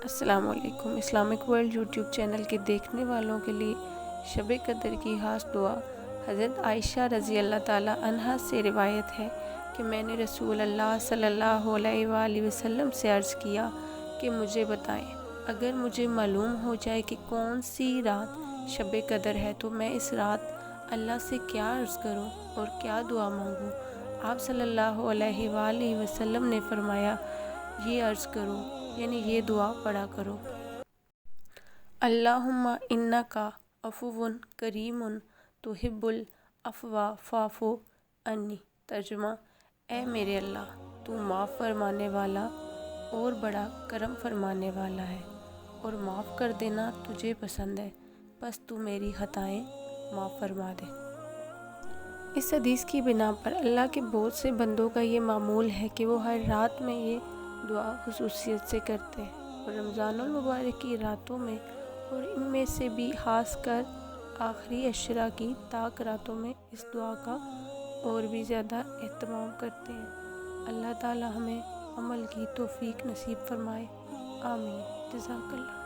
السلام علیکم۔ Islamic world YouTube channel کے دیکھنے والوں کے لیے شب قدر کی خاص دعا۔ حضرت عائشہ رضی اللہ تعالیٰ عنہا سے روایت ہے کہ میں نے رسول اللہ صلی اللہ علیہ وآلہ وسلم سے عرض کیا کہ مجھے بتائیں، اگر مجھے معلوم ہو جائے کہ کون سی رات شب قدر ہے تو میں اس رات اللہ سے کیا عرض کروں اور کیا دعا مانگوں؟ آپ صلی اللہ علیہ وآلہ وسلم نے فرمایا، یہ عرض کرو، یعنی یہ دعا پڑھا کرو: اللہم انکا عفو کریم تحب العفو فاعف عنی۔ ترجمہ: اے میرے اللہ، تو معاف فرمانے والا اور بڑا کرم فرمانے والا ہے اور معاف کر دینا تجھے پسند ہے، بس تو میری خطائیں معاف فرما دے۔ اس حدیث کی بنا پر اللہ کے بہت سے بندوں کا یہ معمول ہے کہ وہ ہر رات میں یہ دعا خصوصیت سے کرتے ہیں، اور رمضان المبارک کی راتوں میں اور ان میں سے بھی خاص کر آخری عشرہ کی طاق راتوں میں اس دعا کا اور بھی زیادہ اہتمام کرتے ہیں۔ اللہ تعالی ہمیں عمل کی توفیق نصیب فرمائے، آمین۔ جزاک اللہ۔